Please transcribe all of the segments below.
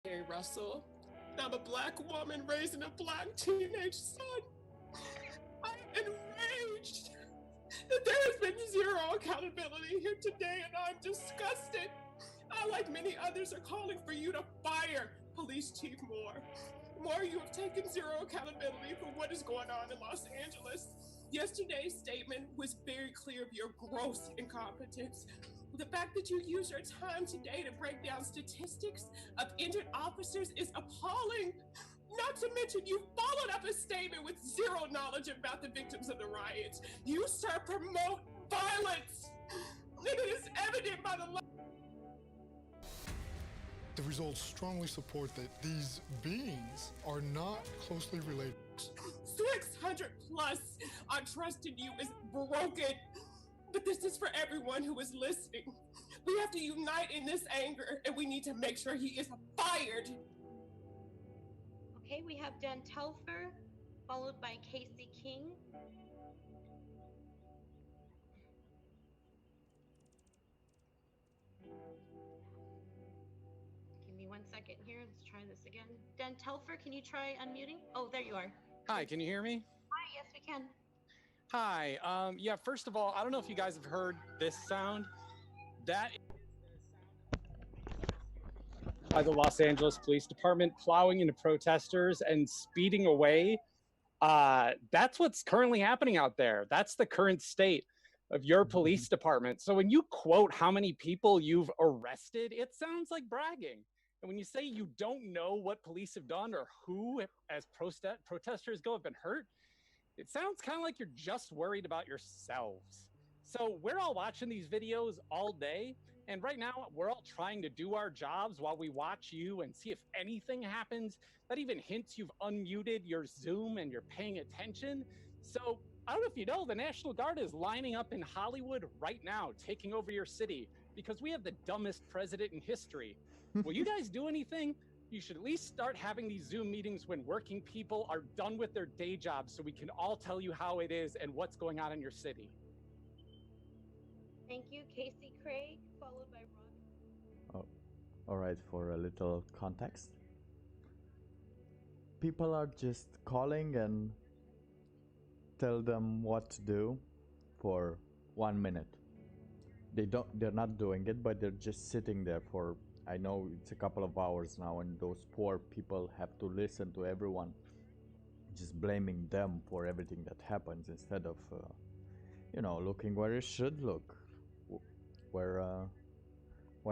Mary Russell. I'm a Black woman raising a Black teenage son. I am enraged that there has been zero accountability here today, and I'm disgusted. I, like many others, are calling for you to fire Police Chief Moore. Moore, you have taken zero accountability for what is going on in Los Angeles. Yesterday's statement was very clear of your gross incompetence. The fact that you use your time today to break down statistics of injured officers is appalling. Not to mention, you followed up a statement with zero knowledge about the victims of the riots. You, sir, promote violence. And it is evident by the The results strongly support that these beings are not closely related. 600 plus our trust in you is broken. But this is for everyone who is listening. We have to unite in this anger, and we need to make sure he is fired. Okay, we have Dan Telfer, followed by Casey King. Give me 1 second here. Let's try this again. Dan Telfer, can you try unmuting? Oh, there you are. Hi, can you hear me? Hi, yes, we can. Hi. Yeah, first of all, I don't know if you guys have heard this sound. That is by the Los Angeles Police Department plowing into protesters and speeding away. That's what's currently happening out there. That's the current state of your police department. So when you quote how many people you've arrested, it sounds like bragging. And when you say you don't know what police have done or who, as protesters go, have been hurt, it sounds kind of like you're just worried about yourselves. So we're all watching these videos all day. And right now, we're all trying to do our jobs while we watch you and see if anything happens that even hints you've unmuted your Zoom and you're paying attention. So I don't know if you know, the National Guard is lining up in Hollywood right now, taking over your city because we have the dumbest president in history. Will you guys do anything? You should at least start having these Zoom meetings when working people are done with their day jobs so we can all tell you how it is and what's going on in your city. Thank you, Casey Craig, followed by Rob. Oh, all right, for a little context. People are just calling and tell them what to do for 1 minute. They're not doing it, but they're just sitting there for, I know it's a couple of hours now, and those poor people have to listen to everyone just blaming them for everything that happens instead of looking where it should look, where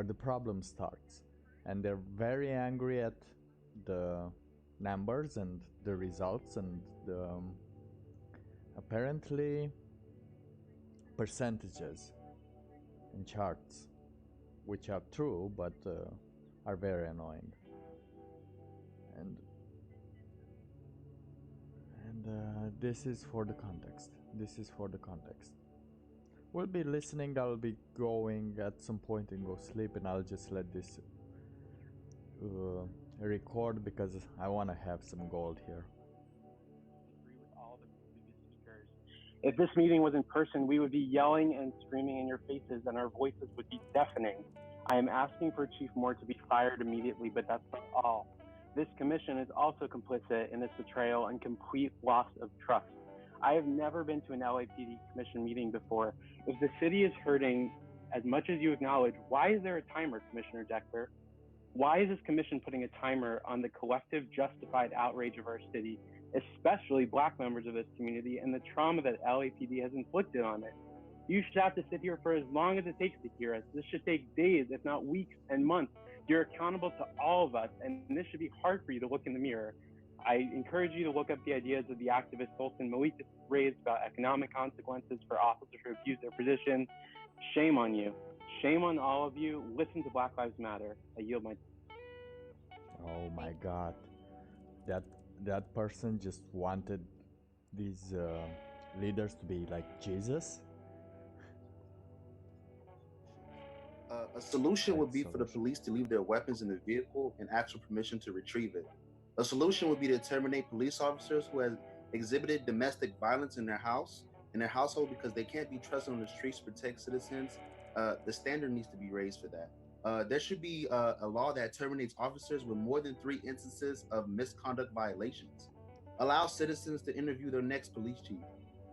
the problem starts. And they're very angry at the numbers and the results and the apparently percentages and charts, which are true but are very annoying. And this is for the context. We'll be listening. I'll be going at some point and go sleep, and I'll just let this record because I want to have some gold here. If this meeting was in person, we would be yelling and screaming in your faces, and our voices would be deafening. I am asking for Chief Moore to be fired immediately, but that's not all. This commission is also complicit in this betrayal and complete loss of trust. I have never been to an LAPD commission meeting before. If the city is hurting as much as you acknowledge, why is there a timer, Commissioner Decker? Why is this commission putting a timer on the collective justified outrage of our city, especially Black members of this community, and the trauma that LAPD has inflicted on it? You should have to sit here for as long as it takes to hear us. This should take days, if not weeks and months. You're accountable to all of us, and this should be hard for you to look in the mirror. I encourage you to look up the ideas of the activist Sultan Malik raised about economic consequences for officers who abuse their position. Shame on you. Shame on all of you. Listen to Black Lives Matter. I yield my. Oh my God, that person just wanted these leaders to be like Jesus. A solution would be for the police to leave their weapons in the vehicle and ask for permission to retrieve it. A solution would be to terminate police officers who have exhibited domestic violence in their household because they can't be trusted on the streets to protect citizens. The standard needs to be raised for that. There should be a law that terminates officers with more than 3 instances of misconduct violations. Allow citizens to interview their next police chief.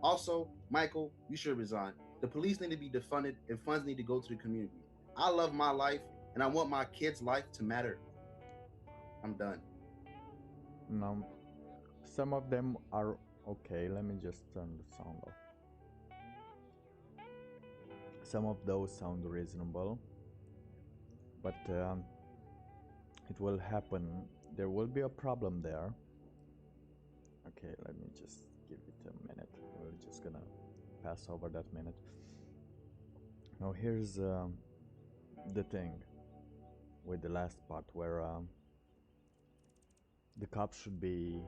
Also, Michael, you should resign. The police need to be defunded and funds need to go to the community. I love my life and I want my kids' life to matter. I'm done. No, some of them are okay. Let me just turn the sound off. Some of those sound reasonable, but it will happen. There will be a problem there. Okay, let me just give it a minute. We're just gonna pass over that minute. Now here's the thing with the last part where the cops should be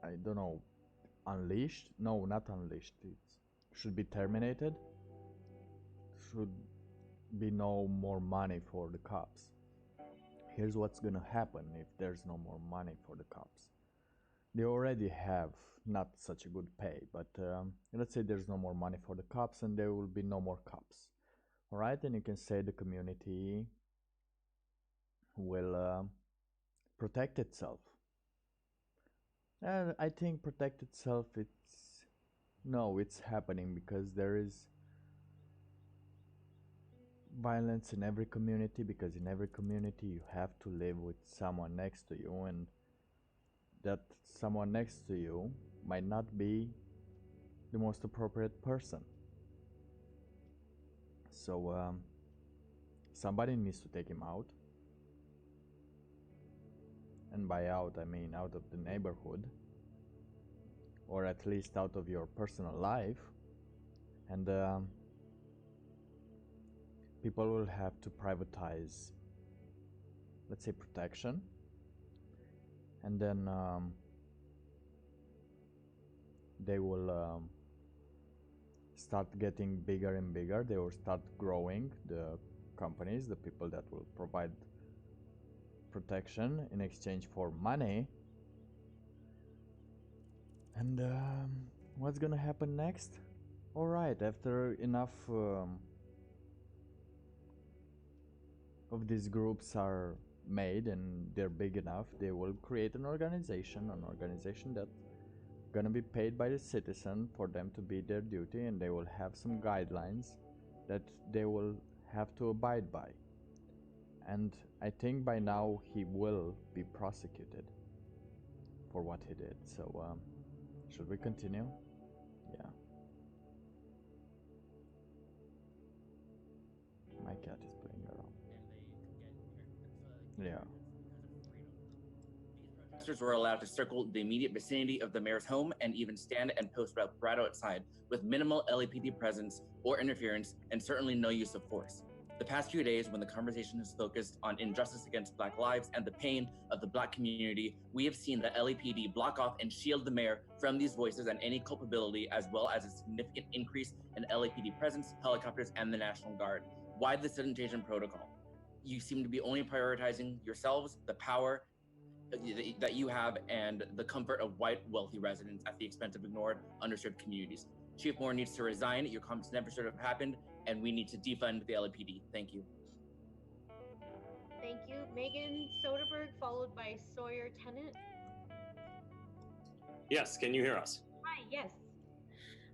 I don't know, unleashed? No, not unleashed. It should be terminated. Should be no more money for the cops. Here's what's gonna happen if there's no more money for the cops. They already have not such a good pay, but let's say there's no more money for the cops and there will be no more cops. Alright, and you can say the community will protect itself. And I think protect itself, it's happening because there is violence in every community, because in every community you have to live with someone next to you, and that someone next to you might not be the most appropriate person. So somebody needs to take him out. And by out, I mean out of the neighborhood, or at least out of your personal life. And people will have to privatize, let's say, protection. And then they will start getting bigger and bigger. They will start growing, the companies, the people that will provide protection in exchange for money. And what's gonna happen next? Alright, after enough of these groups are made and they're big enough, they will create an organization that's gonna be paid by the citizen for them to be their duty, and they will have some guidelines that they will have to abide by. And I think by now he will be prosecuted for what he did. So should we continue? Yeah. My cat is playing around. Yeah. Protesters were allowed to circle the immediate vicinity of the mayor's home and even stand and post right outside with minimal LAPD presence or interference, and certainly no use of force. The past few days, when the conversation has focused on injustice against Black lives and the pain of the Black community, we have seen the LAPD block off and shield the mayor from these voices and any culpability, as well as a significant increase in LAPD presence, helicopters, and the National Guard. Why the sanitation protocol? You seem to be only prioritizing yourselves, the power that you have, and the comfort of white, wealthy residents at the expense of ignored, underserved communities. Chief Moore needs to resign. Your comments never should have happened, and we need to defund the LAPD. Thank you. Thank you. Megan Soderberg, followed by Sawyer Tennant. Yes, can you hear us? Hi, yes.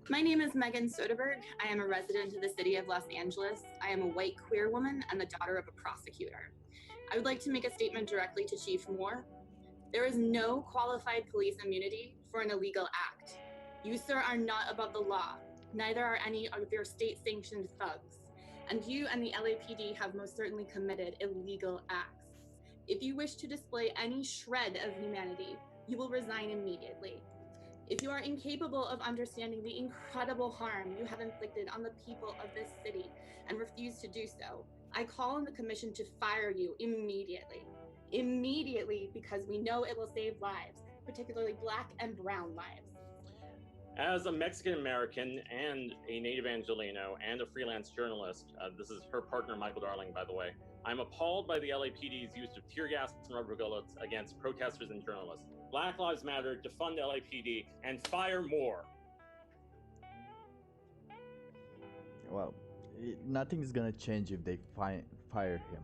My name is Megan Soderberg. I am a resident of the city of Los Angeles. I am a white queer woman and the daughter of a prosecutor. I would like to make a statement directly to Chief Moore. There is no qualified police immunity for an illegal act. You, sir, are not above the law. Neither are any of your state-sanctioned thugs. And you and the LAPD have most certainly committed illegal acts. If you wish to display any shred of humanity, you will resign immediately. If you are incapable of understanding the incredible harm you have inflicted on the people of this city and refuse to do so, I call on the commission to fire you immediately. Immediately, because we know it will save lives, particularly Black and brown lives. As a Mexican American and a native Angelino and a freelance journalist, this is her partner, Michael Darling, by the way, I'm appalled by the LAPD's use of tear gas and rubber bullets against protesters and journalists. Black Lives Matter, defund LAPD, and fire Moore. well, nothing's gonna change if they fire him.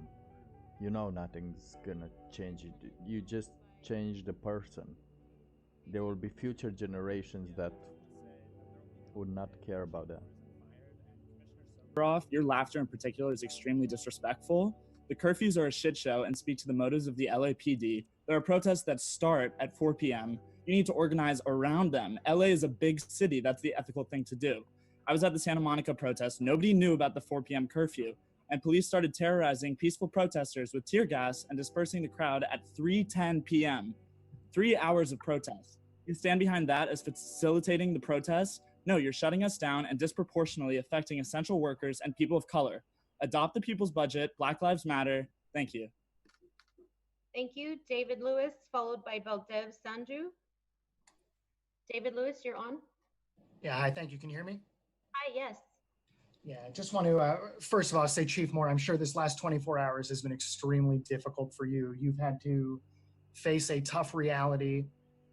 You know nothing's gonna change it. You just change the person. There will be future generations that would not care about that. Off, your laughter in particular is extremely disrespectful. The curfews are a shit show and speak to the motives of the LAPD. There are protests that start at 4 p.m. You need to organize around them. LA is a big city. That's the ethical thing to do. I was at the Santa Monica protest. Nobody knew about the 4 p.m. curfew, and police started terrorizing peaceful protesters with tear gas and dispersing the crowd at 3:10 p.m. 3 hours of protest. You stand behind that as facilitating the protests? No, you're shutting us down and disproportionately affecting essential workers and people of color. Adopt the people's budget. Black Lives Matter. Thank you. Thank you, David Lewis, followed by Baldev Sandhu. David Lewis, you're on. Yeah, hi, thank you. Can you hear me? Hi, yes. Yeah, I just want to, first of all, say, Chief Moore, I'm sure this last 24 hours has been extremely difficult for you. You've had to face a tough reality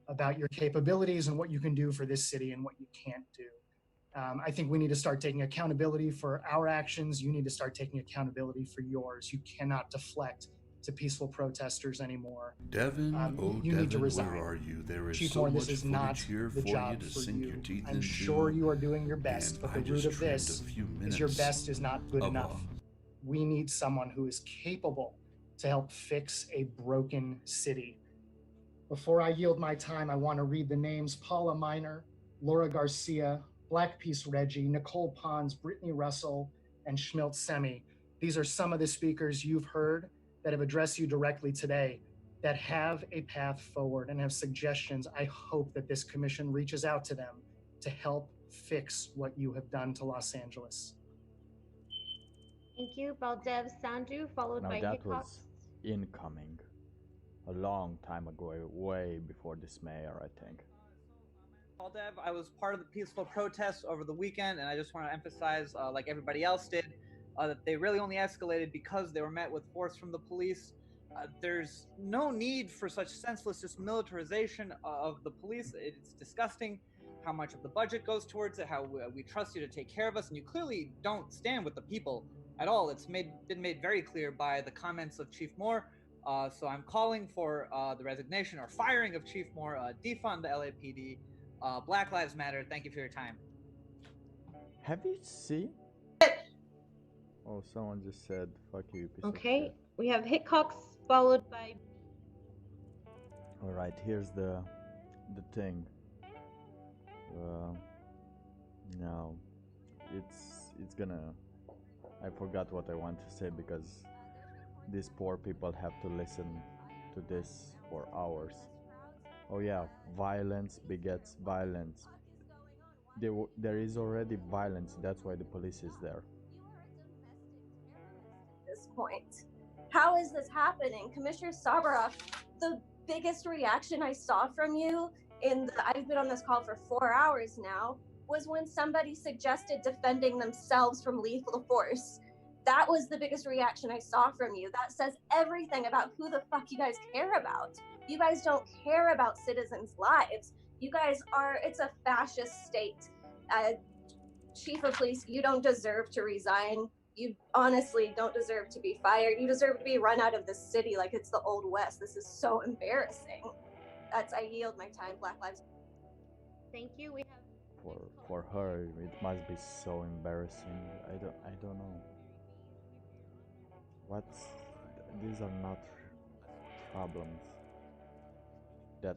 about your capabilities and what you can do for this city and what you can't do. I think we need to start taking accountability for our actions. You need to start taking accountability for yours. You cannot deflect to peaceful protesters anymore. Devin, you need to Devin, resign. where are you? There is Chief so Moore, much this is footage not here the for job you to for sink you. your teeth I'm into. sure you are doing your best, and but the I root just of trimmed this a few is your minutes best is not good of, enough. We need someone who is capable to help fix a broken city. Before I yield my time, I want to read the names: Paula Miner, Laura Garcia, Black Peace Reggie, Nicole Pons, Brittany Russell, and Schmilt Semi. These are some of the speakers you've heard that have addressed you directly today, that have a path forward and have suggestions. I hope that this commission reaches out to them to help fix what you have done to Los Angeles. Thank you, Baldev Sandhu, followed Now by that Hickox. was incoming a long time ago, way before this mayor, I think. Dev, I was part of the peaceful protests over the weekend, and I just want to emphasize, like everybody else did, that they really only escalated because they were met with force from the police. There's no need for such senseless just militarization of the police. It's disgusting how much of the budget goes towards it, how we trust you to take care of us, and you clearly don't stand with the people at all. It's been made very clear by the comments of Chief Moore. So I'm calling for the resignation or firing of Chief Moore, defund the LAPD, Black Lives Matter. Thank you for your time. Have you seen? Oh, someone just said, fuck you, piece of Okay, shit. we have Hickox, followed by... Alright, here's the thing. No, it's gonna... I forgot what I want to say because these poor people have to listen to this for hours. Oh yeah, violence begets violence. There is already violence, that's why the police is there. This point. How is this happening? Commissioner Sabaroff, the biggest reaction I saw from you I've been on this call for 4 hours now, was when somebody suggested defending themselves from lethal force. That was the biggest reaction I saw from you. That says everything about who the fuck you guys care about. You guys don't care about citizens' lives. You guys it's a fascist state. Chief of Police, you don't deserve to resign. You honestly don't deserve to be fired. You deserve to be run out of the city like it's the Old West. This is so embarrassing. I yield my time. Black Lives. Thank you. We have for her, it must be so embarrassing. I don't know. These are not problems that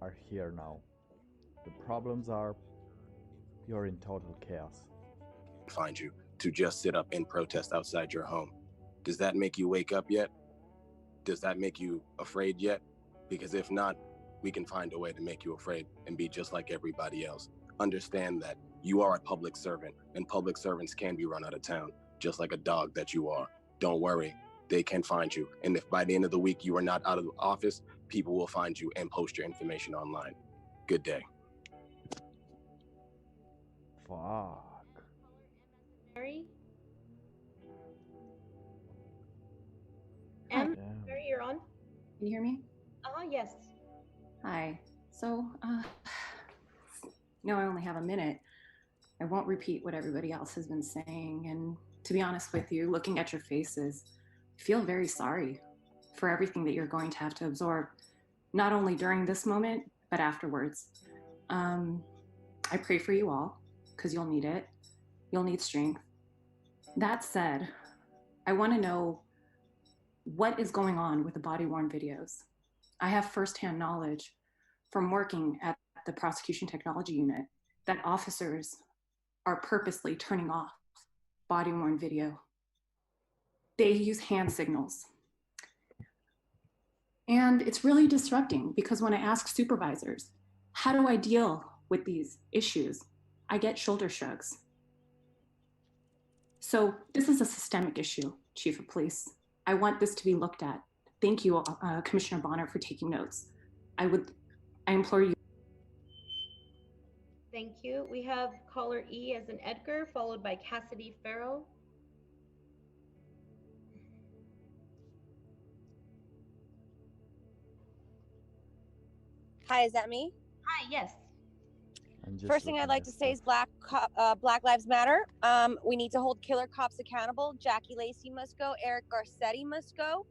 are here now. The problems are you're in total chaos. Find you to just sit up and protest outside your home. Does that make you wake up yet? Does that make you afraid yet? Because if not, we can find a way to make you afraid and be just like everybody else. Understand that you are a public servant, and public servants can be run out of town, just like a dog that you are. Don't worry, they can find you. And if by the end of the week you are not out of the office, people will find you and post your information online. Good day. Fuck. Mary? Mary, you're on. Can you hear me? Yes. Hi. So, no, I only have a minute. I won't repeat what everybody else has been saying. And to be honest with you, looking at your faces, I feel very sorry for everything that you're going to have to absorb, not only during this moment, but afterwards. I pray for you all, because you'll need it. You'll need strength. That said, I want to know what is going on with the body-worn videos. I have firsthand knowledge from working at the prosecution technology unit that officers are purposely turning off body-worn video. They use hand signals. And it's really disrupting because when I ask supervisors, how do I deal with these issues? I get shoulder shrugs. So this is a systemic issue, Chief of Police. I want this to be looked at. Thank you, Commissioner Bonner, for taking notes. I implore you. Thank you. We have caller E as in Edgar, followed by Cassidy Farrow. Hi, is that me? Hi, yes. First thing I'd like to say is Black Lives Matter. We need to hold killer cops accountable. Jackie Lacey must go. Eric Garcetti must go.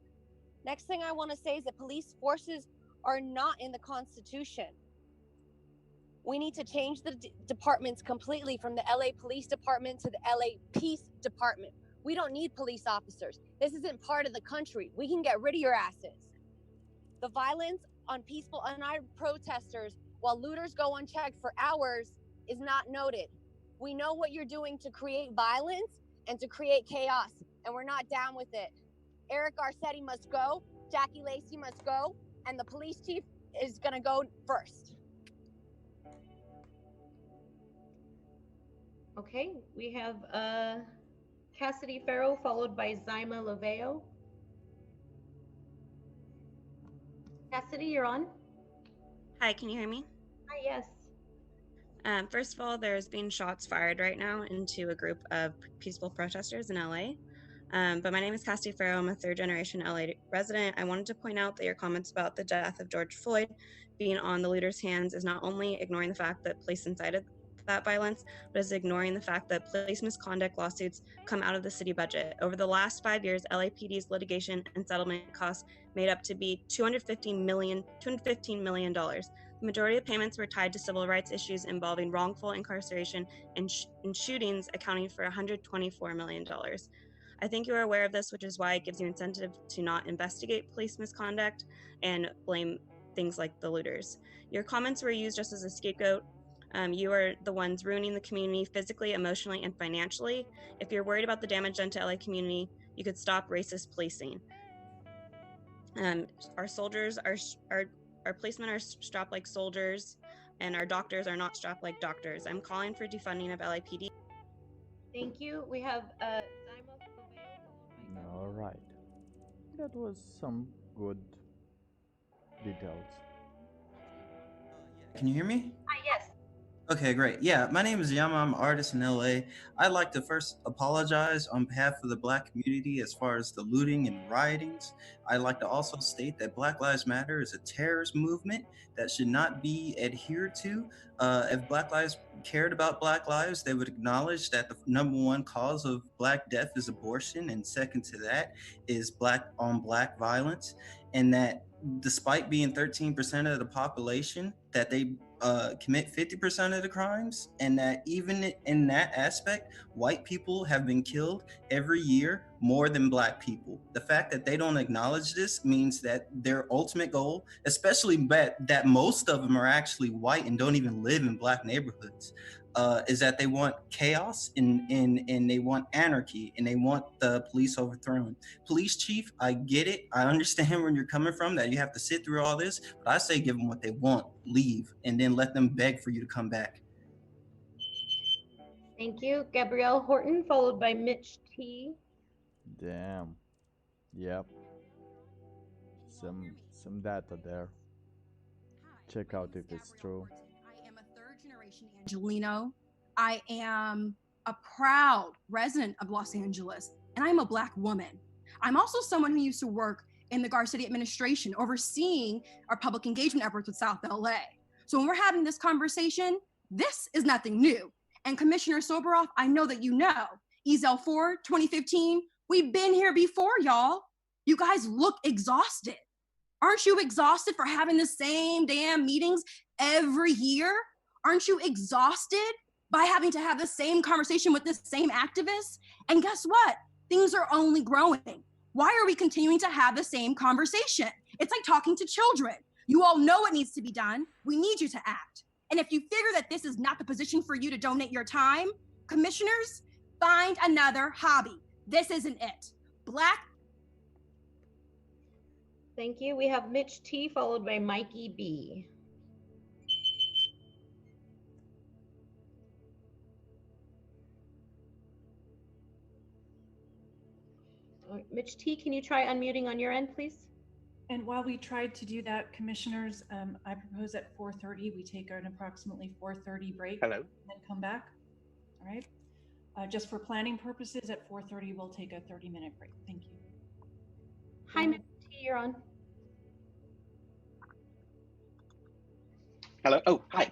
Next thing I want to say is that police forces are not in the Constitution. We need to change the departments completely from the LA Police Department to the LA Peace Department. We don't need police officers. This isn't part of the country. We can get rid of your asses. The violence on peaceful, unarmed protesters while looters go unchecked for hours is not noted. We know what you're doing to create violence and to create chaos, and we're not down with it. Eric Garcetti must go, Jackie Lacey must go, and the police chief is gonna go first. Okay, we have Cassidy Farrow, followed by Zyma Laveo. Cassidy, you're on. Hi, can you hear me? Hi, yes. First of all, there's been shots fired right now into a group of peaceful protesters in LA. But my name is Cassidy Farrow. I'm a third-generation LA resident. I wanted to point out that your comments about the death of George Floyd being on the looters' hands is not only ignoring the fact that police incited that violence, but is ignoring the fact that police misconduct lawsuits come out of the city budget. Over the last 5 years, LAPD's litigation and settlement costs made up to be $215 million. The majority of payments were tied to civil rights issues involving wrongful incarceration and shootings, accounting for $124 million. I think you are aware of this, which is why it gives you incentive to not investigate police misconduct and blame things like the looters. Your comments were used just as a scapegoat. You are the ones ruining the community physically, emotionally, and financially. If you're worried about the damage done to LA community, you could stop racist policing. Our soldiers our policemen are strapped like soldiers, and our doctors are not strapped like doctors. I'm calling for defunding of LAPD. Thank you. We have Zyma. All right. That was some good details. Can you hear me? Hi, yes. Okay, great. Yeah, my name is Yama. I'm an artist in LA. I'd like to first apologize on behalf of the Black community as far as the looting and riotings. I'd like to also state that Black Lives Matter is a terrorist movement that should not be adhered to. If Black Lives cared about Black lives, they would acknowledge that the number one cause of Black death is abortion, and second to that is Black on Black violence, and that despite being 13% of the population, that they commit 50% of the crimes, and that even in that aspect, white people have been killed every year more than Black people. The fact that they don't acknowledge this means that their ultimate goal, especially that most of them are actually white and don't even live in Black neighborhoods, is that they want chaos and they want anarchy, and they want the police overthrown. Police chief, I get it. I understand where you're coming from, that you have to sit through all this, but I say give them what they want, leave, and then let them beg for you to come back. Thank you. Gabrielle Horton, followed by Mitch T. Damn. Yep. Some data there. Check out if it's true. I am a third-generation Angelino. I am a proud resident of Los Angeles, and I'm a Black woman. I'm also someone who used to work in the Garcetti administration, overseeing our public engagement efforts with South LA. So when we're having this conversation, this is nothing new. And Commissioner Soboroff, I know that you know, Ezel 4, 2015, we've been here before, y'all. You guys look exhausted. Aren't you exhausted for having the same damn meetings every year? Aren't you exhausted by having to have the same conversation with the same activists? And guess what? Things are only growing. Why are we continuing to have the same conversation? It's like talking to children. You all know what needs to be done. We need you to act. And if you figure that this is not the position for you to donate your time, commissioners, find another hobby. This isn't it. Black. Thank you. We have Mitch T followed by Mikey B. Mitch T, can you try unmuting on your end, please? And while we tried to do that, commissioners, I propose at 4:30 we take an approximately 4:30 break. Hello. And then come back. All right. Just for planning purposes, at 4:30 we'll take a 30-minute break. Thank you. Hi, Mitch T, you're on. Hello. Oh, hi.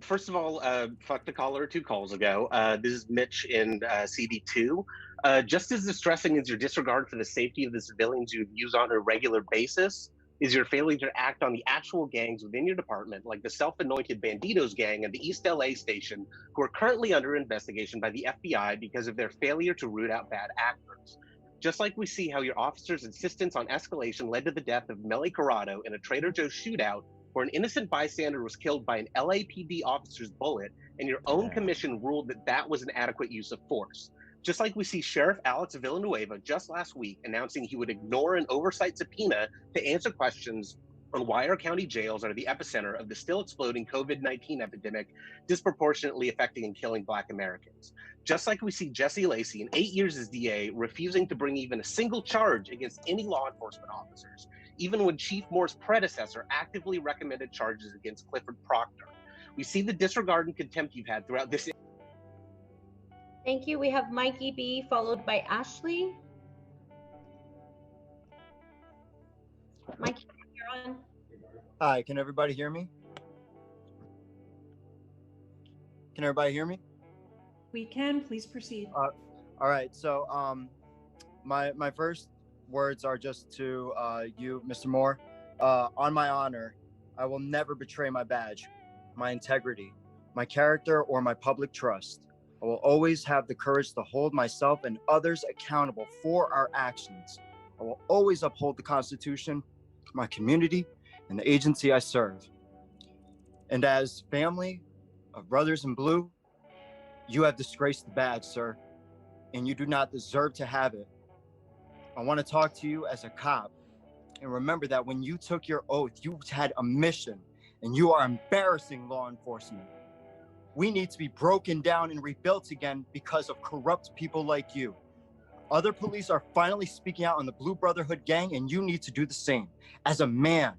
First of all, fuck the caller 2 calls ago. This is Mitch in CD2. Just as distressing as your disregard for the safety of the civilians you use on a regular basis is your failure to act on the actual gangs within your department, like the self-anointed Banditos gang at the East LA station, who are currently under investigation by the FBI because of their failure to root out bad actors. Just like we see how your officers' insistence on escalation led to the death of Melly Corrado in a Trader Joe's shootout, where an innocent bystander was killed by an LAPD officer's bullet, and your own commission ruled that that was an adequate use of force. Just like we see Sheriff Alex Villanueva just last week announcing he would ignore an oversight subpoena to answer questions on why our county jails are the epicenter of the still exploding COVID-19 epidemic, disproportionately affecting and killing Black Americans. Just like we see Jesse Lacey, in 8 years as DA, refusing to bring even a single charge against any law enforcement officers, even when Chief Moore's predecessor actively recommended charges against Clifford Proctor. We see the disregard and contempt you've had throughout this. Thank you. We have Mikey B followed by Ashley. Mikey, you're on. Hi, can everybody hear me? Can everybody hear me? We can. Please proceed. All right. So, my first words are just to you, Mr. Moore. On my honor, I will never betray my badge, my integrity, my character, or my public trust. I will always have the courage to hold myself and others accountable for our actions. I will always uphold the Constitution, my community, and the agency I serve. And as family of Brothers in Blue, you have disgraced the badge, sir, and you do not deserve to have it. I want to talk to you as a cop, and remember that when you took your oath, you had a mission, and you are embarrassing law enforcement. We need to be broken down and rebuilt again because of corrupt people like you. Other police are finally speaking out on the Blue Brotherhood gang, and you need to do the same. As a man,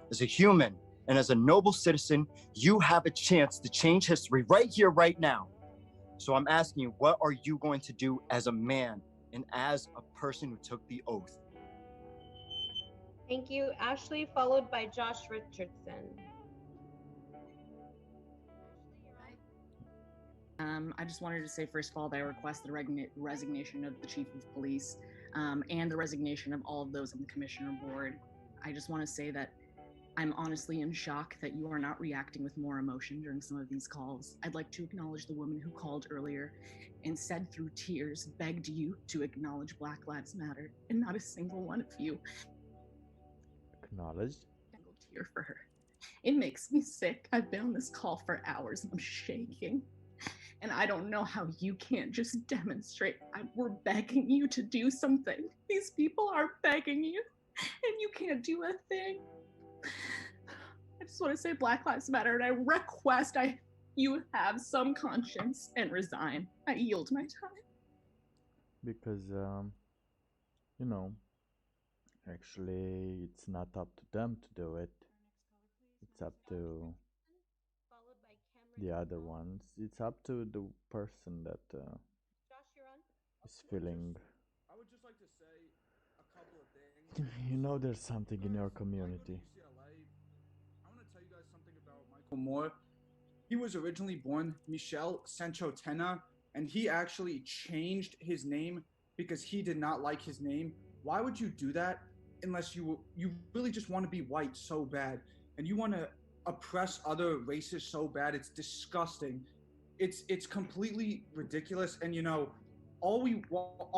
as a human, and as a noble citizen, you have a chance to change history right here, right now. So I'm asking you, what are you going to do as a man and as a person who took the oath? Thank you, Ashley, followed by Josh Richardson. I just wanted to say, first of all, that I request the resignation of the chief of police and the resignation of all of those on the commissioner board. I just want to say that I'm honestly in shock that you are not reacting with more emotion during some of these calls. I'd like to acknowledge the woman who called earlier and said through tears, begged you to acknowledge Black Lives Matter, and not a single one of you acknowledged. Tear for her. It makes me sick. I've been on this call for hours and I'm shaking. And I don't know how you can't just demonstrate. We're begging you to do something. These people are begging you, and you can't do a thing. I just want to say Black Lives Matter, and I request you have some conscience and resign. I yield my time. Because, you know, actually, it's not up to them to do it. It's up to the other ones. It's up to the person that is feeling. I would just like to say a couple of things. You know, there's something in your community. I want to tell you guys something about Michael Moore. he was originally born Michel Sancho Tena, and he actually changed his name because he did not like his name. Why would you do that unless you really just want to be white so bad and you want to oppress other races so bad? It's disgusting. It's completely ridiculous. And all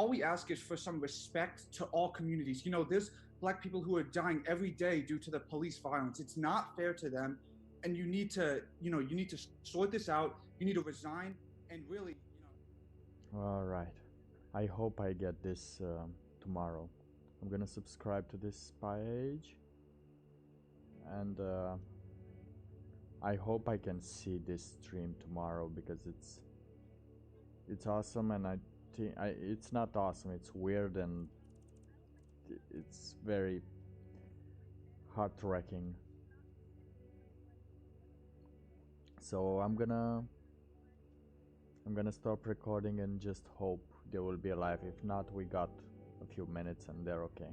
we ask is for some respect to all communities. There's Black people who are dying every day due to the police violence. It's not fair to them, and you need to sort this out. You need to resign and really. All right. I hope I get this tomorrow. I'm gonna subscribe to this page, and I hope I can see this stream tomorrow because it's awesome, and I think it's not awesome. It's weird and it's very heart-wrenching. So I'm gonna stop recording and just hope they will be alive. If not, we got a few minutes and they're okay.